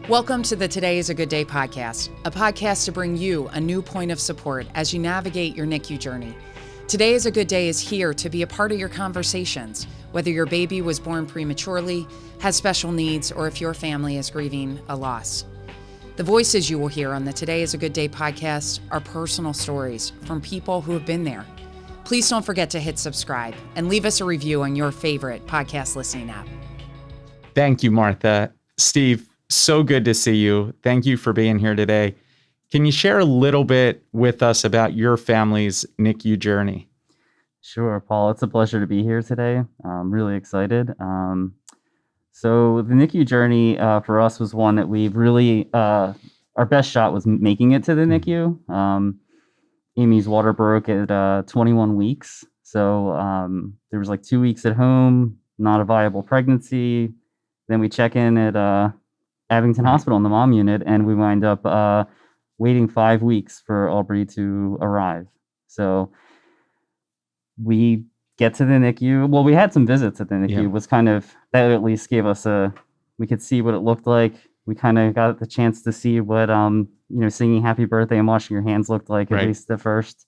Welcome to the Today is a Good Day podcast, a podcast to bring you a new point of support as you navigate your NICU journey. Today is a Good Day is here to be a part of your conversations, whether your baby was born prematurely, has special needs, or if your family is grieving a loss. The voices you will hear on the Today is a Good Day podcast are personal stories from people who have been there. Please don't forget to hit subscribe and leave us a review on your favorite podcast listening app. Thank you, Martha. Steve, so good to see you. Thank you for being here today. Can you share a little bit with us about your family's NICU journey? Sure, Paul. It's a pleasure to be here today. I'm really excited. So the NICU journey for us was one that we've really, our best shot was making it to the NICU. Amy's water broke at 21 weeks. So there was like 2 weeks at home, not a viable pregnancy. Then we check in at Abington Hospital in the mom unit, and we wind up waiting 5 weeks for Aubrey to arrive. So we get to the NICU. Well, we had some visits at the NICU. It was kind of, that at least gave us we could see what it looked like. We kind of got the chance to see what, singing happy birthday and washing your hands looked like, at least at first.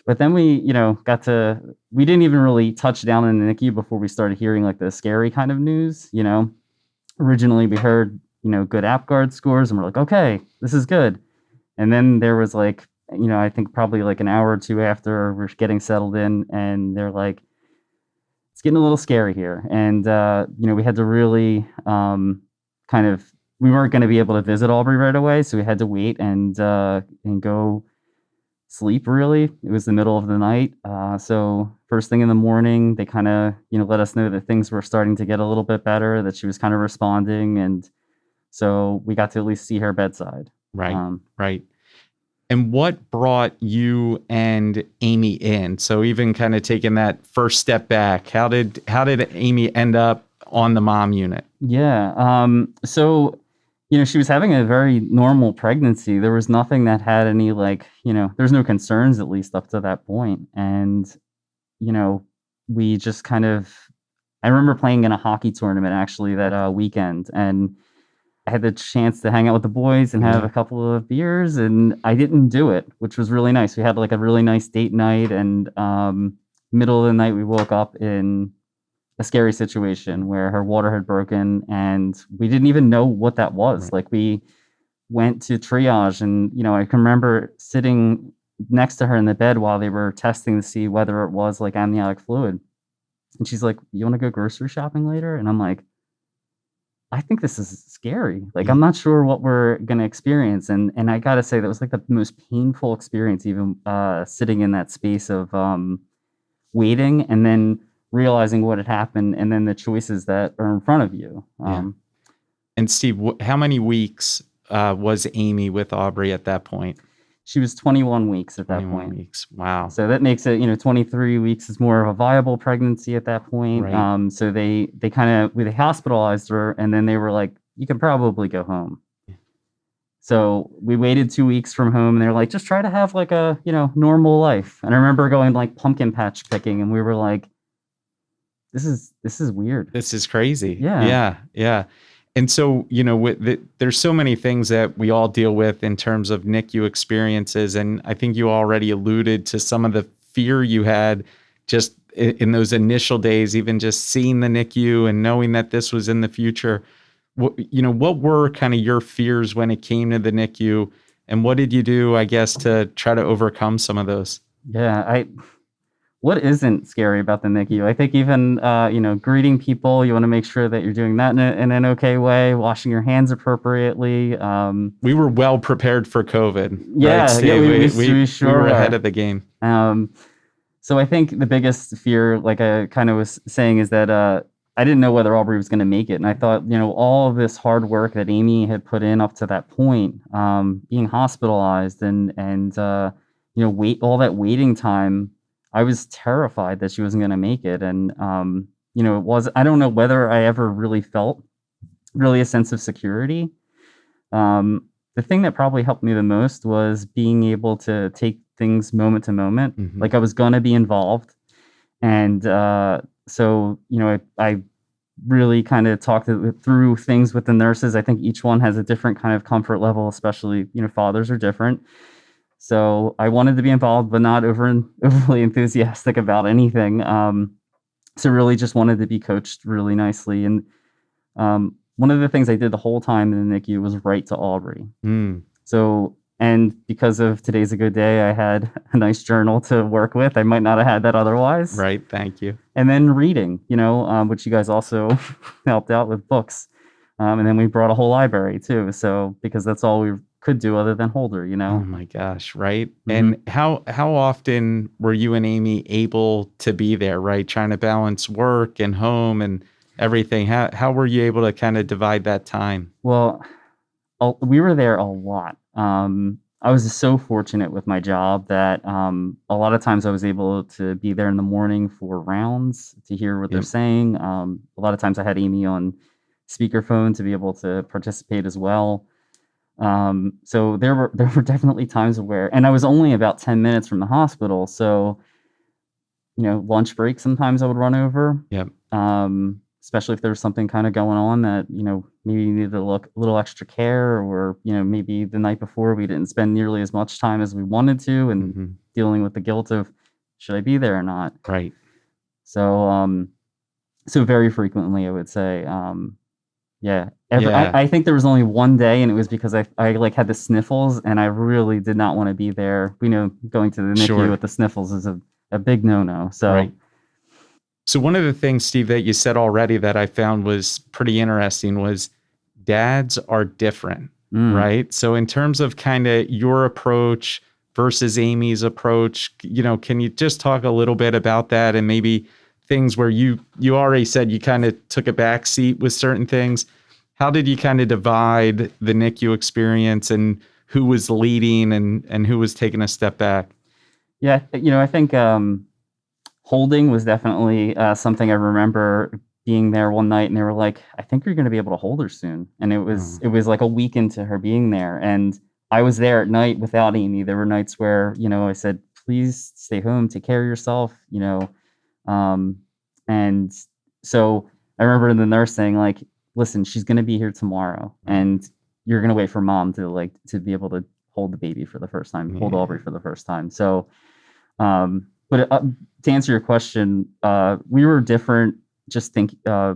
But then we, we didn't even really touch down in the NICU before we started hearing like the scary kind of news, Originally we heard, good APGARD scores, and we're like, okay, this is good. And then there was like, I think probably like an hour or two after we're getting settled in, and they're like, it's getting a little scary here. And, we had to really we weren't going to be able to visit Aubrey right away. So we had to wait and go sleep, really. It was the middle of the night. So first thing in the morning, they kind of, let us know that things were starting to get a little bit better, that she was kind of responding. And so we got to at least see her bedside. Right. And what brought you and Amy in? So even kind of taking that first step back, how did Amy end up on the mom unit? Yeah. So, she was having a very normal pregnancy. There was nothing that had any there's no concerns, at least up to that point. And, we just kind of, I remember playing in a hockey tournament actually that weekend, and I had the chance to hang out with the boys and have a couple of beers, and I didn't do it, which was really nice. We had like a really nice date night, and middle of the night we woke up in a scary situation where her water had broken, and we didn't even know what that was. Like, we went to triage, and I can remember sitting next to her in the bed while they were testing to see whether it was like amniotic fluid, and she's like, "You want to go grocery shopping later?" And I'm like, I think this is scary. Like, I'm not sure what we're going to experience. And I got to say, that was like the most painful experience, even sitting in that space of waiting and then realizing what had happened, and then the choices that are in front of you. And Steve, how many weeks was Amy with Aubrey at that point? She was 21 weeks at that 21 point. Weeks. Wow. So that makes it, 23 weeks is more of a viable pregnancy at that point. Right. So they hospitalized her, and then they were like, you can probably go home. So we waited 2 weeks from home, and they're like, just try to have like a, normal life. And I remember going like pumpkin patch picking, and we were like, this is weird. This is crazy. Yeah. And so, there's so many things that we all deal with in terms of NICU experiences. And I think you already alluded to some of the fear you had just in those initial days, even just seeing the NICU and knowing that this was in the future. What were kind of your fears when it came to the NICU, and what did you do, I guess, to try to overcome some of those? Yeah, what isn't scary about the NICU? I think even, greeting people, you want to make sure that you're doing that in an okay way, washing your hands appropriately. We were well prepared for COVID. Yeah, right, Steve? we sure we were were ahead of the game. So I think the biggest fear, like I kind of was saying, is that I didn't know whether Aubrey was going to make it. And I thought, all of this hard work that Amy had put in up to that point, being hospitalized and wait all that waiting time, I was terrified that she wasn't going to make it. And, I don't know whether I ever really felt a sense of security. The thing that probably helped me the most was being able to take things moment to moment. Like, I was going to be involved. And so, I really kind of talked through things with the nurses. I think each one has a different kind of comfort level, especially, fathers are different. So I wanted to be involved, but not overly enthusiastic about anything. So really just wanted to be coached really nicely. And one of the things I did the whole time in the NICU was write to Aubrey. So, and because of Today's a Good Day, I had a nice journal to work with. I might not have had that otherwise. Right. Thank you. And then reading, which you guys also helped out with books. And then we brought a whole library too. So, because that's all we could do other than hold her, Oh my gosh. Right. Mm-hmm. And how often were you and Amy able to be there, right? Trying to balance work and home and everything. How were you able to kind of divide that time? Well, we were there a lot. I was so fortunate with my job that a lot of times I was able to be there in the morning for rounds to hear what they're saying. A lot of times I had Amy on speakerphone to be able to participate as well. So there were definitely times where, and I was only about 10 minutes from the hospital. So, lunch break, sometimes I would run over. Yep. Especially if there was something kind of going on that, maybe you needed a little extra care, or, maybe the night before we didn't spend nearly as much time as we wanted to, and dealing with the guilt of, should I be there or not? Right. So, so very frequently, I would say, I think there was only one day, and it was because I had the sniffles, and I really did not want to be there. Going to the NICU with the sniffles is a big no-no. So. Right. So one of the things, Steve, that you said already that I found was pretty interesting was dads are different, right? So in terms of kind of your approach versus Amy's approach, can you just talk a little bit about that, and maybe things where you already said you kind of took a back seat with certain things. How did you kind of divide the NICU experience, and who was leading and who was taking a step back? Yeah, I think holding was definitely something I remember being there one night, and they were like, I think you're going to be able to hold her soon. And it was like a week into her being there. And I was there at night without Amy. There were nights where, I said, please stay home, take care of yourself, and so I remember the nurse saying, like, listen, she's going to be here tomorrow, and you're going to wait for mom to be able to hold the baby for the first time, hold Aubrey for the first time. So, but to answer your question, we were different, just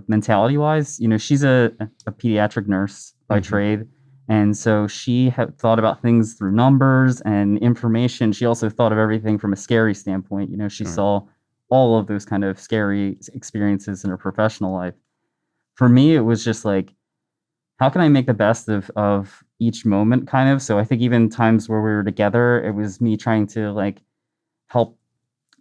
mentality wise. She's a pediatric nurse by trade. And so she had thought about things through numbers and information. She also thought of everything from a scary standpoint. She saw all of those kind of scary experiences in her professional life. For me, it was just like, how can I make the best of each moment, kind of? So I think even times where we were together, it was me trying to help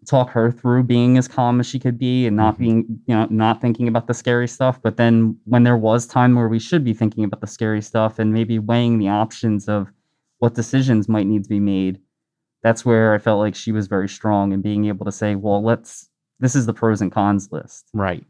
talk her through being as calm as she could be, and not being, not thinking about the scary stuff. But then when there was time where we should be thinking about the scary stuff, and maybe weighing the options of what decisions might need to be made, that's where I felt like she was very strong in being able to say, well, this is the pros and cons list. Right.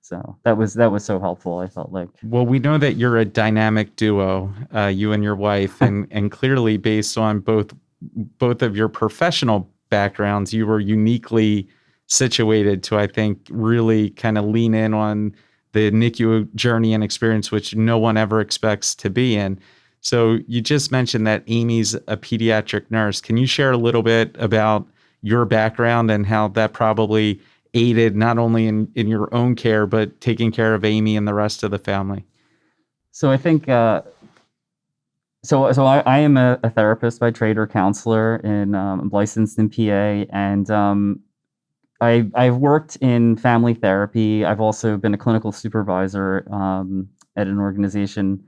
So that was so helpful, I felt like. Well, we know that you're a dynamic duo, you and your wife, and clearly based on both of your professional backgrounds, you were uniquely situated to, I think, really kind of lean in on the NICU journey and experience, which no one ever expects to be in. So you just mentioned that Amy's a pediatric nurse. Can you share a little bit about your background and how that probably aided not only in your own care, but taking care of Amy and the rest of the family? So I think, so I am a therapist by trade, or counselor, and I'm licensed in PA, and I've worked in family therapy. I've also been a clinical supervisor at an organization.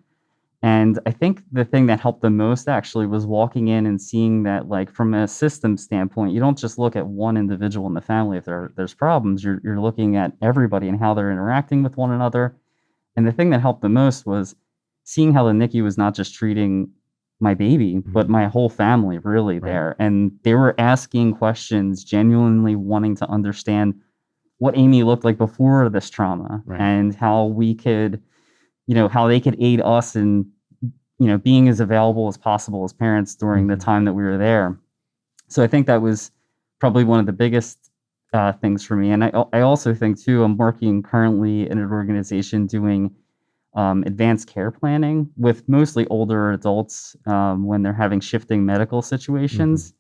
And I think the thing that helped the most actually was walking in and seeing that, from a system standpoint, you don't just look at one individual in the family. If there's problems, you're looking at everybody and how they're interacting with one another. And the thing that helped the most was seeing how the NICU was not just treating my baby, but my whole family really there. And they were asking questions, genuinely wanting to understand what Amy looked like before this trauma, and how we could, how they could aid us in, being as available as possible as parents during the time that we were there. So I think that was probably one of the biggest things for me. And I also think too, I'm working currently in an organization doing advanced care planning with mostly older adults when they're having shifting medical situations.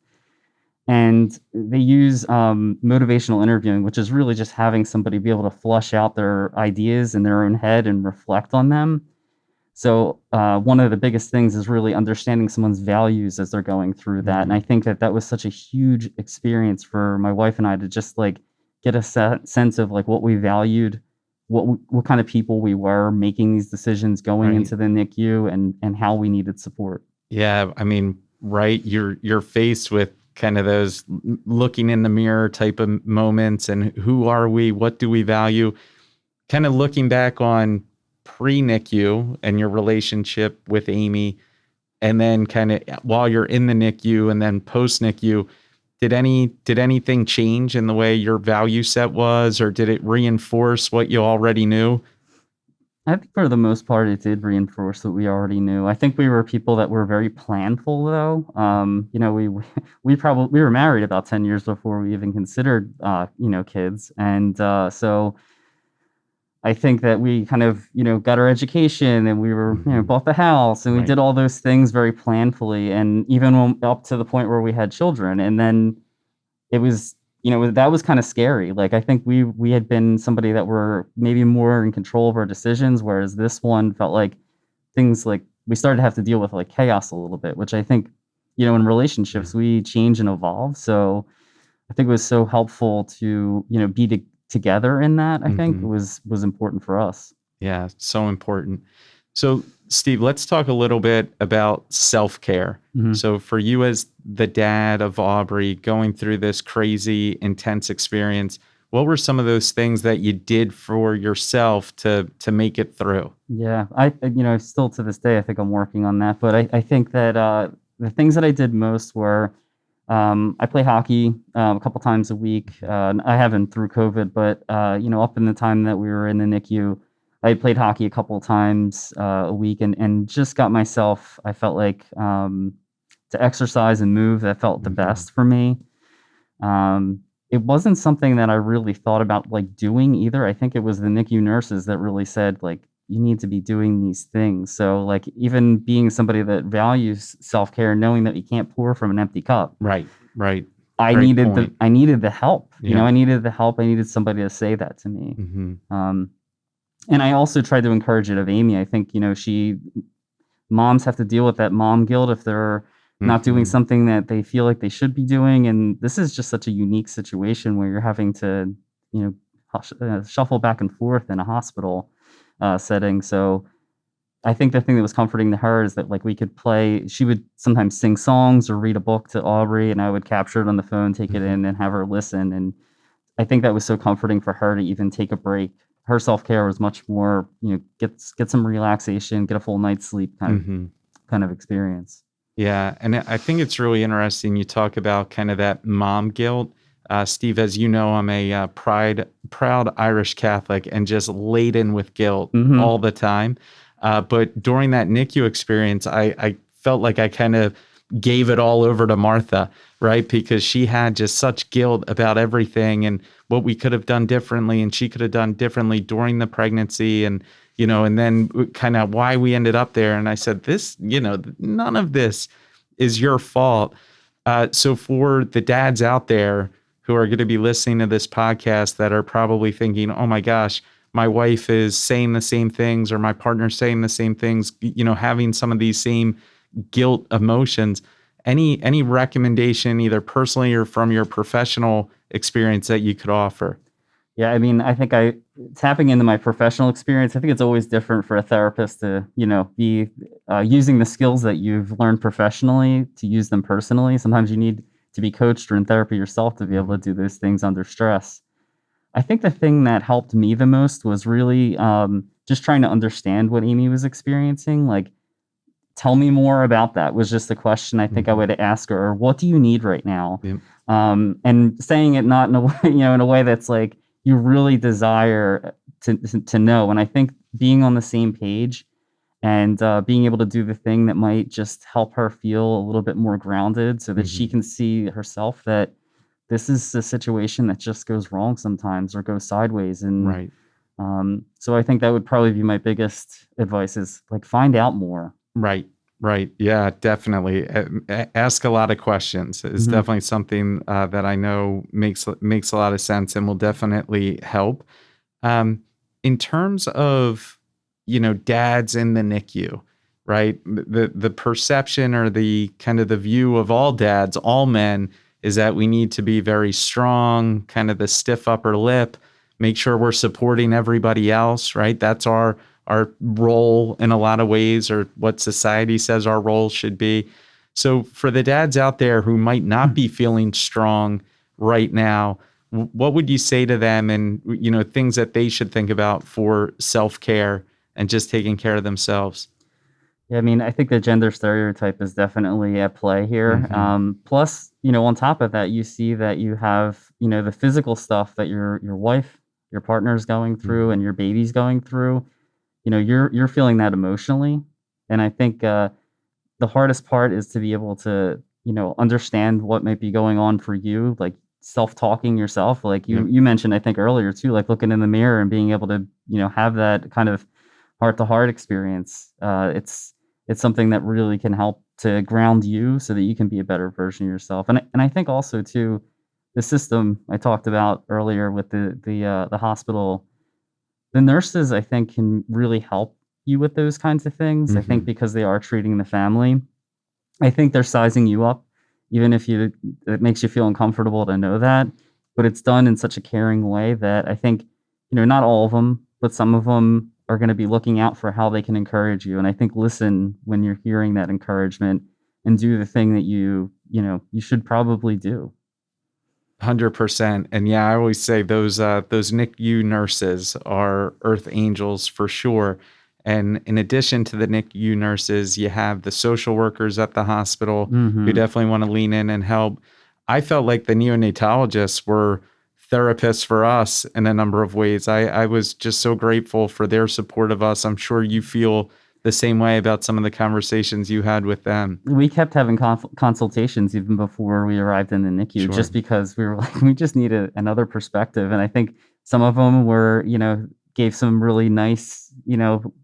And they use motivational interviewing, which is really just having somebody be able to flush out their ideas in their own head and reflect on them. So one of the biggest things is really understanding someone's values as they're going through that. And I think that was such a huge experience for my wife and I to just like get a sense of like what we valued, what kind of people we were making these decisions going into the NICU and how we needed support. Yeah, I mean, right, you're faced with kind of those looking in the mirror type of moments and who are we, what do we value, kind of looking back on pre-NICU and your relationship with Amy, and then kind of while you're in the NICU and then post-NICU, did anything change in the way your value set was, or did it reinforce what you already knew? I think for the most part, it did reinforce what we already knew. I think we were people that were very planful, though. We were married about 10 years before we even considered, kids, and so I think that we kind of, got our education and we were, bought the house and we did all those things very planfully, and even up to the point where we had children, and then it was. That was kind of scary. Like, I think we had been somebody that were maybe more in control of our decisions, whereas this one felt like things like we started to have to deal with like chaos a little bit, which I think, in relationships, we change and evolve. So I think it was so helpful to, be together in that. I think was important for us. Yeah, so important. So Steve, let's talk a little bit about self-care. So for you as the dad of Aubrey going through this crazy, intense experience, what were some of those things that you did for yourself to make it through? Yeah, I still to this day, I think I'm working on that. But I think that the things that I did most were I play hockey a couple times a week. I haven't through COVID, but up in the time that we were in the NICU, I played hockey a couple of times a week and just got myself, I felt like, to exercise and move. That felt the best for me. It wasn't something that I really thought about like doing either. I think it was the NICU nurses that really said like, you need to be doing these things. So like even being somebody that values self-care, knowing that you can't pour from an empty cup. Right. I needed the help. Yeah. I needed the help. I needed somebody to say that to me. And I also tried to encourage it of Amy. I think, moms have to deal with that mom guilt if they're not doing something that they feel like they should be doing. And this is just such a unique situation where you're having to, shuffle back and forth in a hospital setting. So I think the thing that was comforting to her is that like we could play, she would sometimes sing songs or read a book to Aubrey, and I would capture it on the phone, take it in and have her listen. And I think that was so comforting for her to even take a break. Her self-care was much more, get some relaxation, get a full night's sleep kind of experience. Yeah. And I think it's really interesting. You talk about kind of that mom guilt. Steve, as you know, I'm a proud Irish Catholic and just laden with guilt all the time. But during that NICU experience, I felt like I kind of gave it all over to Martha, right? Because she had just such guilt about everything and what we could have done differently and she could have done differently during the pregnancy and then kind of why we ended up there. And I said, none of this is your fault. So for the dads out there who are going to be listening to this podcast that are probably thinking, oh my gosh, my wife is saying the same things or my partner's saying the same things, having some of these same guilt emotions, any recommendation either personally or from your professional experience that you could offer? Yeah, I mean, I think tapping into my professional experience, I think it's always different for a therapist to, be using the skills that you've learned professionally to use them personally. Sometimes you need to be coached or in therapy yourself to be able to do those things under stress. I think the thing that helped me the most was really just trying to understand what Amy was experiencing. Like, tell me more about that was just the question I think I would ask her. Or what do you need right now? Yep. And saying it not in a way, in a way that's like you really desire to know. And I think being on the same page and being able to do the thing that might just help her feel a little bit more grounded so that she can see herself that this is a situation that just goes wrong sometimes or goes sideways. And Right. so I think that would probably be my biggest advice is like find out more. Right. Right. Yeah, definitely. Ask a lot of questions is Mhm. definitely something that I know makes a lot of sense and will definitely help. Um, in terms of, dads in the NICU, right? The perception or the kind of the view of all dads, all men, is that we need to be very strong, kind of the stiff upper lip, make sure we're supporting everybody else, right? That's our role in a lot of ways, or what society says our role should be. So for the dads out there who might not be feeling strong right now, what would you say to them, and things that they should think about for self-care and just taking care of themselves? Yeah, I mean, I think the gender stereotype is definitely at play here. Hmm. Plus, on top of that, you see that you have, the physical stuff that your wife, your partner's going through, and your baby's going through. You're feeling that emotionally, and I think the hardest part is to be able to, understand what might be going on for you, like self-talking yourself. Like you Yep. you mentioned, I think earlier too, like looking in the mirror and being able to, have that kind of heart-to-heart experience. It's something that really can help to ground you so that you can be a better version of yourself. And I think also too, the system I talked about earlier with the hospital, the nurses I think can really help you with those kinds of things. I think Hmm. because they are treating the family, I think they're sizing you up, even if it makes you feel uncomfortable to know that. But it's done in such a caring way that I think, not all of them, but some of them are going to be looking out for how they can encourage you. And I think listen when you're hearing that encouragement and do the thing that you should probably do. 100%. And yeah, I always say those NICU nurses are earth angels for sure. And in addition to the NICU nurses, you have the social workers at the hospital who Hmm. definitely want to lean in and help. I felt like the neonatologists were therapists for us in a number of ways. I was just so grateful for their support of us. I'm sure you feel the same way about some of the conversations you had with them. We kept having consultations even before we arrived in the NICU, Sure. just because we were like, we just need another perspective. And I think some of them were, gave some really nice,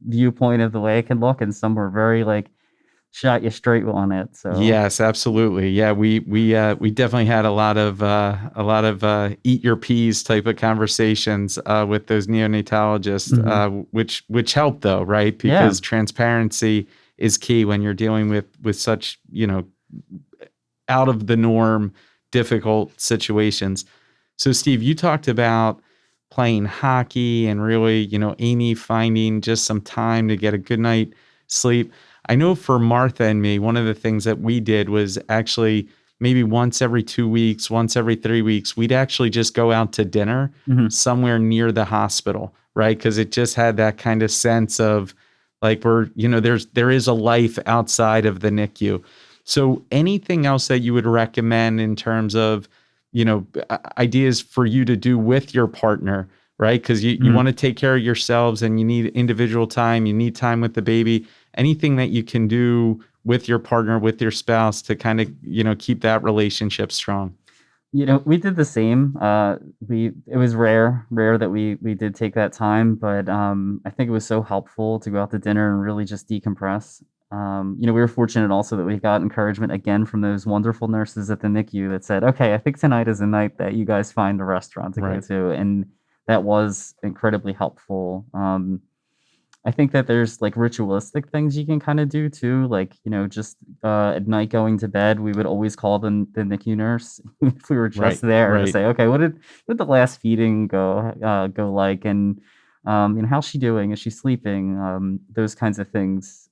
viewpoint of the way it can look, and some were very like shot you straight on it. So, Yes, absolutely. Yeah, we definitely had a lot of eat your peas type of conversations with those neonatologists, mhm. which helped though, right? Yeah. Because transparency is key when you're dealing with such out of the norm, difficult situations. So, Steve, you talked about playing hockey and really, Amy finding just some time to get a good night sleep. I know for Martha and me, one of the things that we did was actually maybe once every 2 weeks, once every 3 weeks, we'd actually just go out to dinner Hmm. somewhere near the hospital, right? Because it just had that kind of sense of like there is a life outside of the NICU. So anything else that you would recommend in terms of, ideas for you to do with your partner, right? Because you Hmm. want to take care of yourselves and you need individual time, you need time with the baby. Anything that you can do with your partner, with your spouse to kind of, keep that relationship strong. We did the same. It was rare that we did take that time, but I think it was so helpful to go out to dinner and really just decompress. We were fortunate also that we got encouragement again from those wonderful nurses at the NICU that said, "Okay, I think tonight is the night that you guys find a restaurant to go Right. to," and that was incredibly helpful. I think that there's like ritualistic things you can kind of do too, like just at night going to bed, we would always call the NICU nurse if we were just Right. there to Right. say, okay, what did the last feeding go like, and how's she doing? Is she sleeping? Those kinds of things.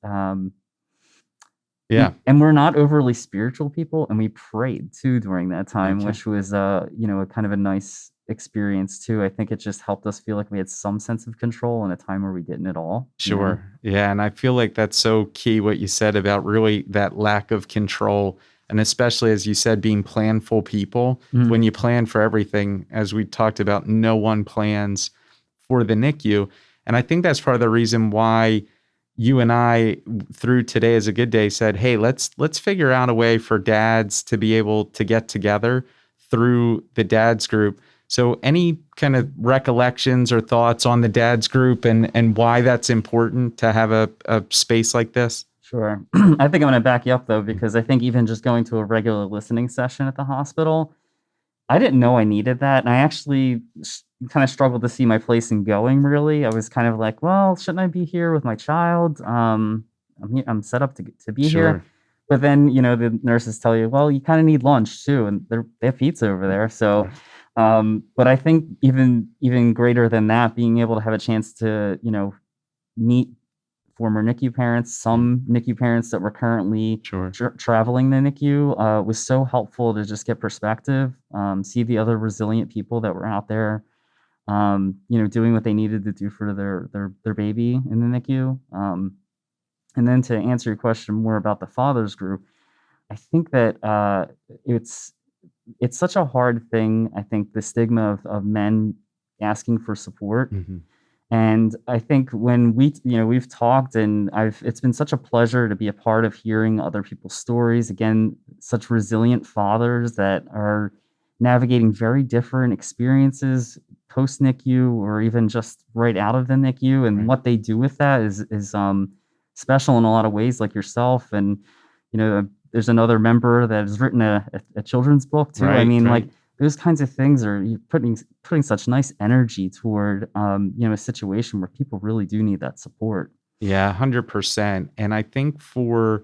Yeah. And we're not overly spiritual people, and we prayed too during that time, Okay. which was a kind of a nice experience too. I think it just helped us feel like we had some sense of control in a time where we didn't at all. Sure. Yeah. And I feel like that's so key what you said about really that lack of control. And especially as you said, being planful people, Mhm. when you plan for everything, as we talked about, no one plans for the NICU. And I think that's part of the reason why you and I, through Today is a Good Day, said, hey, let's figure out a way for dads to be able to get together through the Dads Group. So any kind of recollections or thoughts on the Dads Group and why that's important to have a space like this? Sure. I think I'm going to back you up, though, because I think even just going to a regular listening session at the hospital, I didn't know I needed that. And I actually kind of struggled to see my place in going, really. I was kind of like, well, shouldn't I be here with my child? I'm set up to be here. But then, the nurses tell you, well, you kind of need lunch, too. And they have pizza over there. So, but I think even greater than that, being able to have a chance to, meet former NICU parents, some NICU parents that were currently traveling the NICU was so helpful to just get perspective, see the other resilient people that were out there, doing what they needed to do for their baby in the NICU. And then to answer your question more about the Fathers Group, I think that it's such a hard thing. I think the stigma of men asking for support. Mm-hmm. And I think when we've talked, and it's been such a pleasure to be a part of hearing other people's stories. Again, such resilient fathers that are navigating very different experiences post NICU or even just right out of the NICU, and what they do with that is special in a lot of ways, like yourself. And there's another member that has written a children's book too. I mean, like, those kinds of things are putting such nice energy toward a situation where people really do need that support. Yeah, 100%. And I think for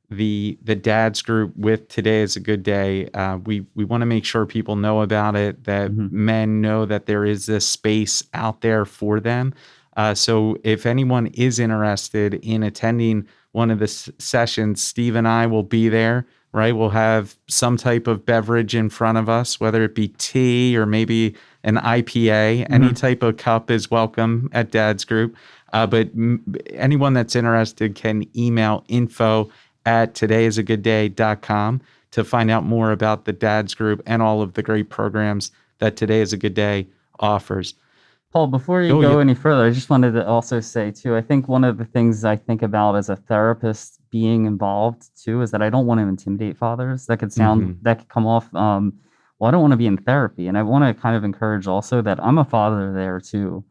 the Dads Group with Today is a Good Day, we want to make sure people know about it, that men know that there is this space out there for them. So if anyone is interested in attending one of the sessions, Steve and I will be there. Right, we'll have some type of beverage in front of us, whether it be tea or maybe an IPA. Any type of cup is welcome at Dads Group. But anyone that's interested can email info@todayisagoodday.com to find out more about the Dads Group and all of the great programs that Today is a Good Day offers. Paul, before you go any further, I just wanted to also say, too, I think one of the things I think about as a therapist being involved, too, is that I don't want to intimidate fathers. That could come off, well, I don't want to be in therapy. And I want to kind of encourage also that I'm a father there, too.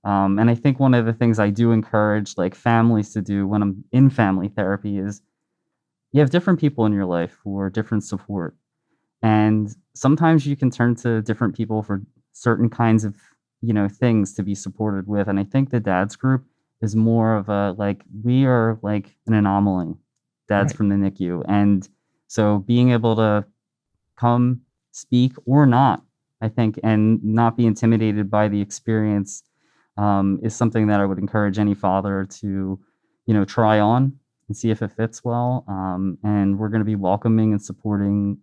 And I think one of the things I do encourage, like, families to do when I'm in family therapy is you have different people in your life for different support. And sometimes you can turn to different people for certain kinds of things to be supported with. And I think the Dads Group is more of we are like an anomaly, dads from the NICU. And so being able to come speak or not, I think, and not be intimidated by the experience is something that I would encourage any father to, try on and see if it fits well. And we're going to be welcoming and supporting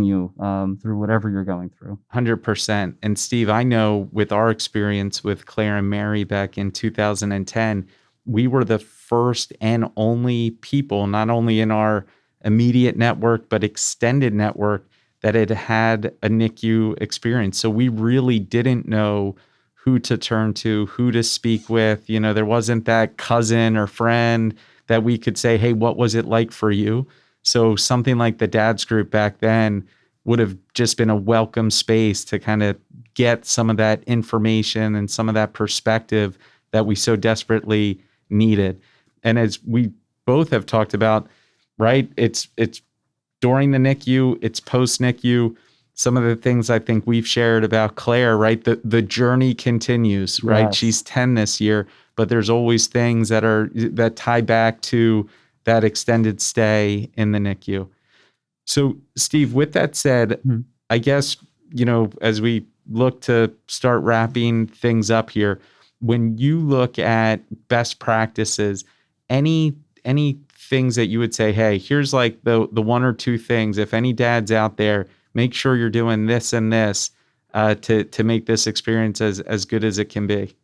you through whatever you're going through. 100%. And Steve, I know with our experience with Claire and Mary back in 2010, we were the first and only people, not only in our immediate network, but extended network, that had a NICU experience. So we really didn't know who to turn to, who to speak with. There wasn't that cousin or friend that we could say, hey, what was it like for you? So something like the Dads Group back then would have just been a welcome space to kind of get some of that information and some of that perspective that we so desperately needed. And as we both have talked about, right, it's during the NICU, it's post NICU. Some of the things I think we've shared about Claire, right, the journey continues, right? Yes. She's 10 this year, but there's always things that tie back to that extended stay in the NICU. So, Steve, with that said, I guess, as we look to start wrapping things up here, when you look at best practices, any things that you would say, hey, here's like the one or two things, if any dads out there, make sure you're doing this and this to make this experience as good as it can be?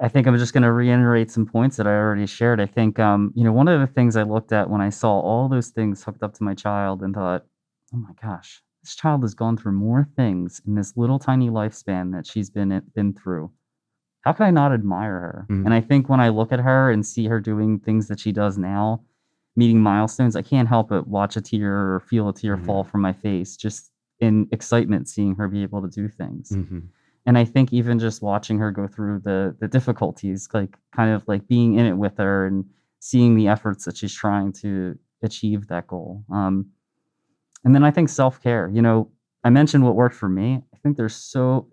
I think I'm just going to reiterate some points that I already shared. I think, one of the things I looked at when I saw all those things hooked up to my child and thought, oh my gosh, this child has gone through more things in this little tiny lifespan that she's been through. How can I not admire her? Mm-hmm. And I think when I look at her and see her doing things that she does now, meeting milestones, I can't help but watch a tear or feel a tear fall from my face, just in excitement seeing her be able to do things. Mm-hmm. And I think even just watching her go through the difficulties, like kind of like being in it with her and seeing the efforts that she's trying to achieve that goal. And then I think self-care, I mentioned what worked for me. I think it's so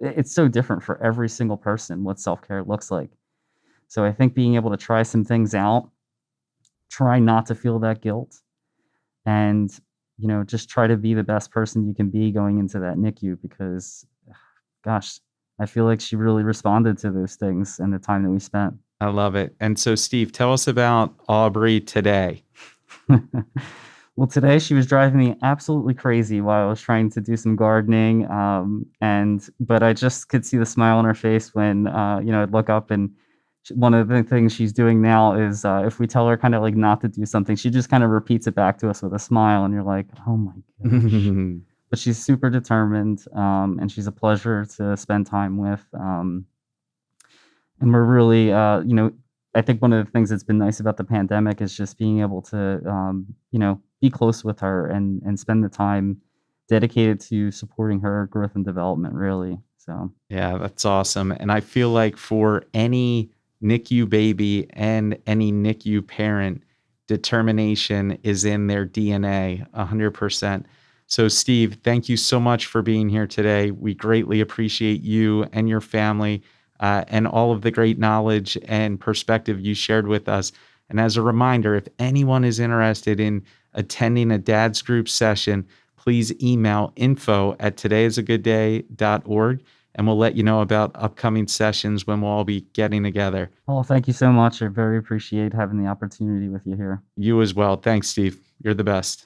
different for every single person what self-care looks like. So I think being able to try some things out, try not to feel that guilt, and just try to be the best person you can be going into that NICU, because gosh, I feel like she really responded to those things in the time that we spent. I love it. And so, Steve, tell us about Aubrey today. Well, today she was driving me absolutely crazy while I was trying to do some gardening. But I just could see the smile on her face when, I'd look up, and one of the things she's doing now is if we tell her kind of like not to do something, she just kind of repeats it back to us with a smile. And you're like, oh my gosh. But she's super determined, and she's a pleasure to spend time with. And we're really, I think one of the things that's been nice about the pandemic is just being able to, be close with her and spend the time dedicated to supporting her growth and development, really. So, yeah, that's awesome. And I feel like for any NICU baby and any NICU parent, determination is in their DNA 100%. So, Steve, thank you so much for being here today. We greatly appreciate you and your family and all of the great knowledge and perspective you shared with us. And as a reminder, if anyone is interested in attending a Dads Group session, please email info@todayisagooddday.org, and we'll let you know about upcoming sessions when we'll all be getting together. Oh, thank you so much. I very appreciate having the opportunity with you here. You as well. Thanks, Steve. You're the best.